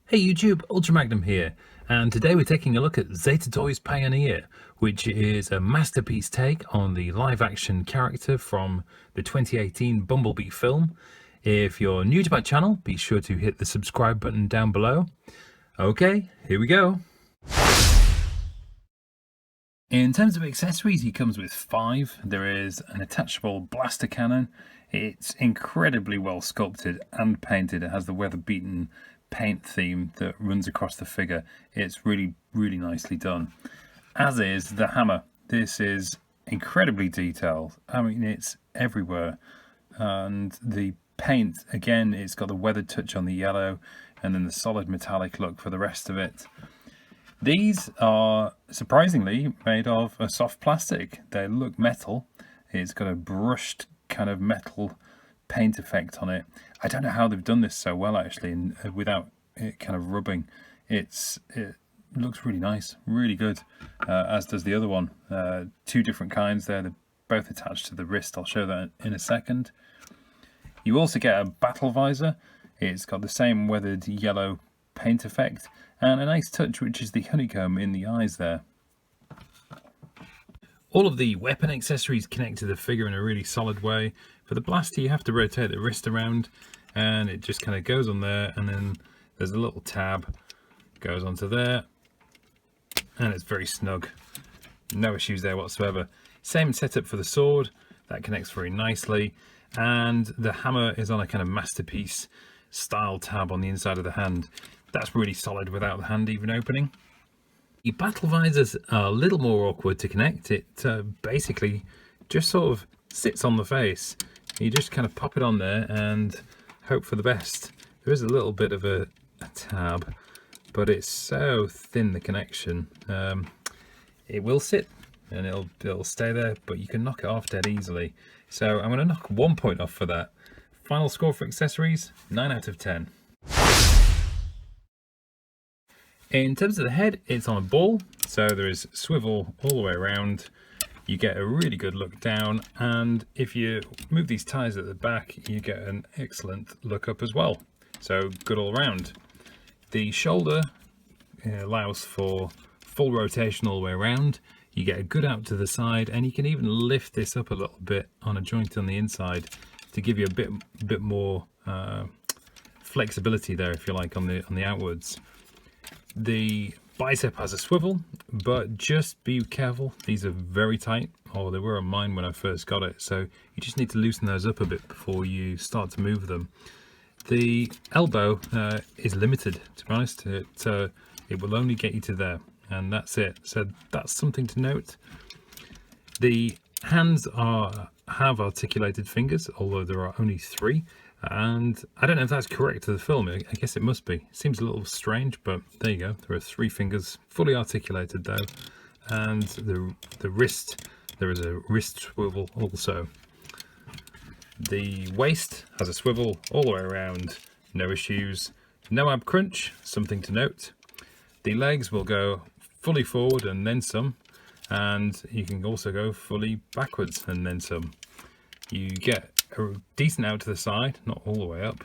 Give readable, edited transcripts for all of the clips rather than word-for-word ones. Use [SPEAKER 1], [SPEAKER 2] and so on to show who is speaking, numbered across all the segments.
[SPEAKER 1] Hey YouTube, Ultra Magnum here, and today we're taking a look at Zeta Toys Pioneer, which is a masterpiece take on the live-action character from the 2018 Bumblebee film. If you're new to my channel, be sure to hit the subscribe button down below. Okay, here we go. In terms of accessories, he comes with 5. There is an attachable blaster cannon. It's incredibly well sculpted and painted. It has the weather-beaten paint theme that runs across the figure. It's really nicely done, as is the hammer. This is incredibly detailed. I mean, it's everywhere. And the paint, again, it's got the weathered touch on the yellow and then the solid metallic look for the rest of it. These are surprisingly made of a soft plastic. They look metal. It's got a brushed kind of metal paint effect on it. I don't know how they've done this so well actually, and without it kind of rubbing. It looks really nice, really good, as does the other one. 2 different kinds there. They're both attached to the wrist. I'll show that in a second. You also get a battle visor. It's got the same weathered yellow paint effect and a nice touch, which is the honeycomb in the eyes there. All of the weapon accessories connect to the figure in a really solid way. For the blaster, you have to rotate the wrist around, and it just kind of goes on there, and then there's a little tab, goes onto there, and it's very snug. No issues there whatsoever. Same setup for the sword, that connects very nicely, and the hammer is on a kind of masterpiece style tab on the inside of the hand. That's really solid without the hand even opening. The battle visors are a little more awkward to connect. It basically just sort of sits on the face. You just kind of pop it on there and hope for the best. There is a little bit of a tab, but it's so thin, the connection. It will sit and it'll stay there, but you can knock it off dead easily. So I'm going to knock 1 point off for that. Final score for accessories, 9 out of 10. In terms of the head, it's on a ball, so there is swivel all the way around. You get a really good look down, and if you move these ties at the back, you get an excellent look up as well. So good all around. The shoulder allows for full rotation all the way around. You get a good out to the side, and you can even lift this up a little bit on a joint on the inside to give you a bit more flexibility there, if you like, on the outwards. The bicep has a swivel, but just be careful. These are very tight, or they were on mine when I first got it, so you just need to loosen those up a bit before you start to move them. The elbow is limited, to be honest. It will only get you to there, and that's it. So that's something to note. The hands have articulated fingers, although there are only 3. And I don't know if that's correct to the film. I guess it must be. Seems a little strange, but there you go. There are 3 fingers, fully articulated though. And the wrist, there is a wrist swivel also. The waist has a swivel all the way around, no issues. No ab crunch, something to note. The legs will go fully forward and then some. And you can also go fully backwards and then some. You get a decent out to the side, not all the way up.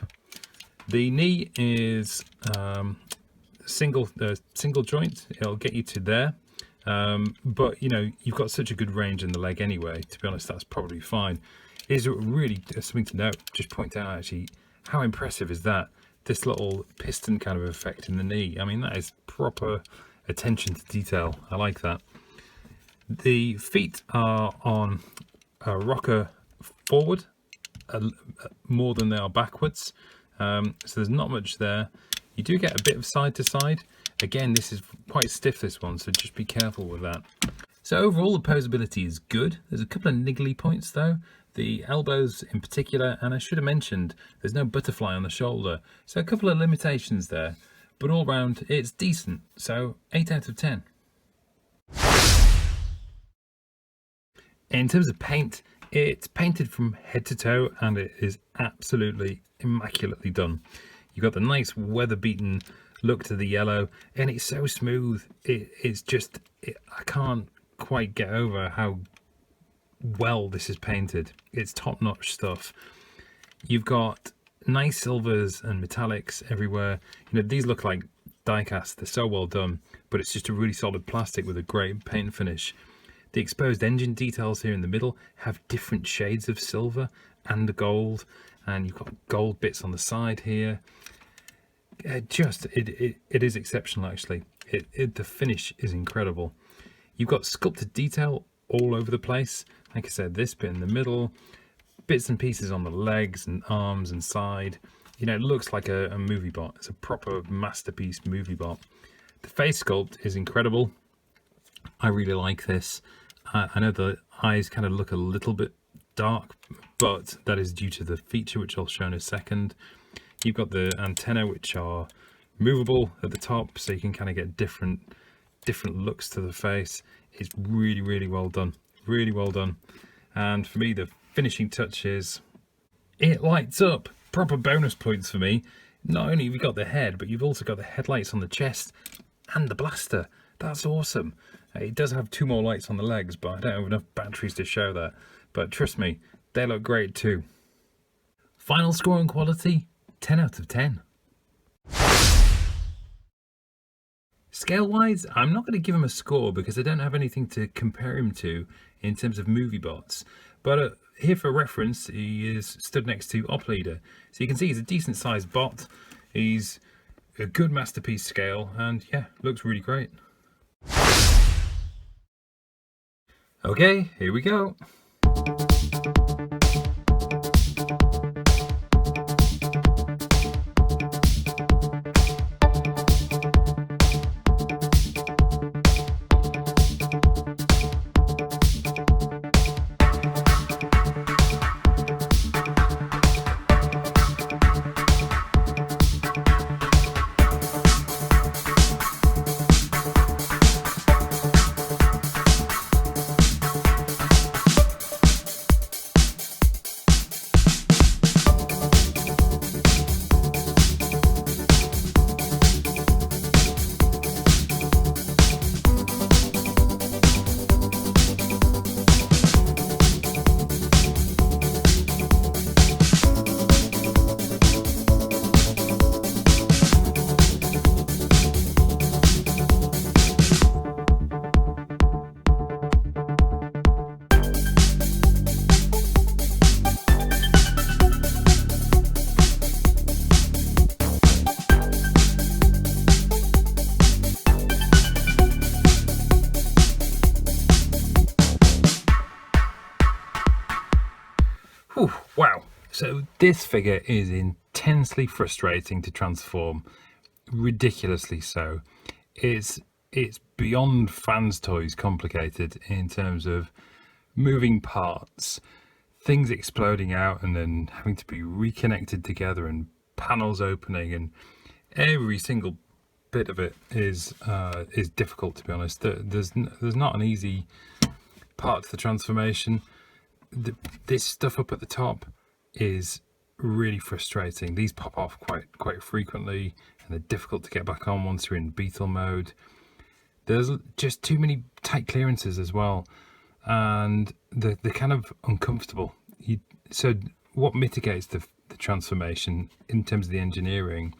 [SPEAKER 1] The knee is single joint. It'll get you to there, but you know, you've got such a good range in the leg anyway. To be honest, that's probably fine. Is really something to note. Just point out actually, how impressive is that? This little piston kind of effect in the knee. I mean, that is proper attention to detail. I like that. The feet are on a rocker forward, more than they are backwards, so there's not much there. You do get a bit of side to side. Again, this is quite stiff, this one, so just be careful with that. So overall, the posability is good. There's a couple of niggly points though, the elbows in particular, and I should have mentioned there's no butterfly on the shoulder, so a couple of limitations there, but all round it's decent. So 8 out of 10. In terms of paint, it's painted from head to toe, and it is absolutely immaculately done. You've got the nice weather-beaten look to the yellow, and it's so smooth. It's just, I can't quite get over how well this is painted. It's top-notch stuff. You've got nice silvers and metallics everywhere. You know, these look like die-cast. They're so well done, but it's just a really solid plastic with a great paint finish. The exposed engine details here in the middle have different shades of silver and gold, and you've got gold bits on the side here. It is exceptional, actually. The finish is incredible. You've got sculpted detail all over the place. Like I said, this bit in the middle, bits and pieces on the legs and arms and side. You know, it looks like a movie bot. It's a proper masterpiece movie bot. The face sculpt is incredible. I really like this. I know the eyes kind of look a little bit dark, but that is due to the feature, which I'll show in a second. You've got the antennae, which are movable at the top, so you can kind of get different looks to the face. It's really, really well done. Really well done. And for me, the finishing touch is it lights up. Proper bonus points for me. Not only have you got the head, but you've also got the headlights on the chest and the blaster. That's awesome. It does have 2 more lights on the legs, but I don't have enough batteries to show that. But trust me, they look great too. Final score on quality, 10 out of 10. Scale-wise, I'm not going to give him a score because I don't have anything to compare him to in terms of movie bots. But here for reference, he is stood next to Op Leader. So you can see he's a decent sized bot. He's a good masterpiece scale, and yeah, looks really great. Okay, here we go. Whew, wow. So this figure is intensely frustrating to transform, ridiculously so. It's beyond fans' toys complicated in terms of moving parts, things exploding out and then having to be reconnected together, and panels opening, and every single bit of it is difficult, to be honest. There's not an easy part to the transformation. This stuff up at the top is really frustrating. These pop off quite frequently, and they're difficult to get back on once you're in beetle mode. There's just too many tight clearances as well, and they're kind of uncomfortable. So what mitigates the transformation in terms of the engineering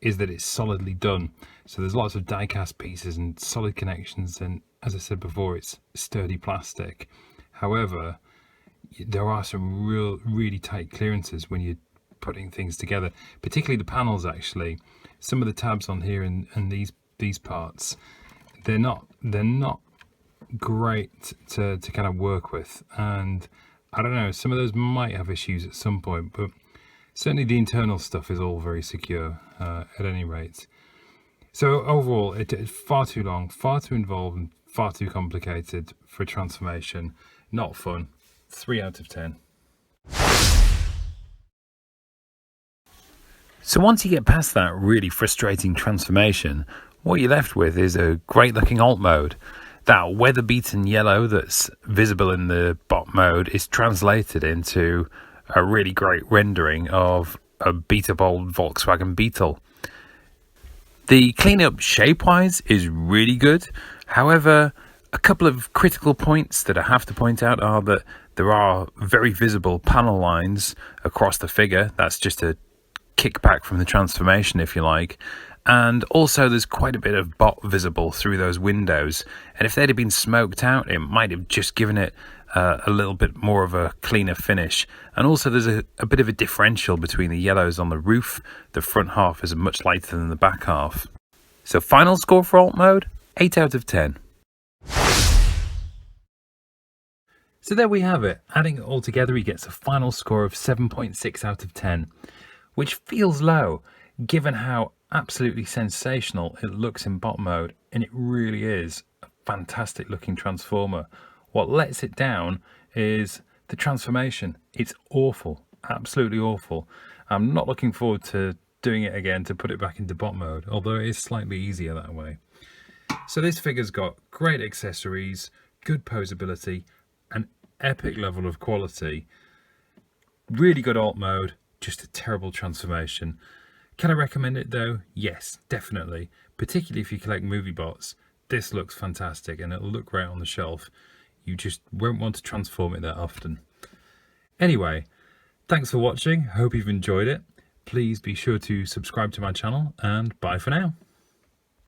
[SPEAKER 1] is that it's solidly done. So there's lots of die-cast pieces and solid connections, and as I said before, it's sturdy plastic. However, there are some really tight clearances when you're putting things together, particularly the panels. Actually, some of the tabs on here and these parts, they're not great to kind of work with, and I don't know, some of those might have issues at some point, but certainly the internal stuff is all very secure at any rate. So overall, it's far too long, far too involved, and far too complicated for a transformation. Not fun. 3 out of 10. So once you get past that really frustrating transformation, what you're left with is a great looking alt mode. That weather beaten yellow that's visible in the bot mode is translated into a really great rendering of a beat up old Volkswagen Beetle. The cleanup shape-wise is really good. However, a couple of critical points that I have to point out are that there are very visible panel lines across the figure. That's just a kickback from the transformation, if you like. And also there's quite a bit of bot visible through those windows. And if they'd have been smoked out, it might have just given it a little bit more of a cleaner finish. And also there's a bit of a differential between the yellows on the roof. The front half is much lighter than the back half. So final score for alt mode, 8 out of 10. So there we have it. Adding it all together, he gets a final score of 7.6 out of 10, which feels low given how absolutely sensational it looks in bot mode, and it really is a fantastic looking transformer. What lets it down is the transformation. It's awful, absolutely awful. I'm not looking forward to doing it again to put it back into bot mode, although it is slightly easier that way. So this figure's got great accessories, good posability, an epic level of quality, really good alt mode, just a terrible transformation. Can I recommend it though? Yes, definitely. Particularly if you collect movie bots. This looks fantastic and it'll look great on the shelf. You just won't want to transform it that often. Anyway, thanks for watching. Hope you've enjoyed it. Please be sure to subscribe to my channel and bye for now.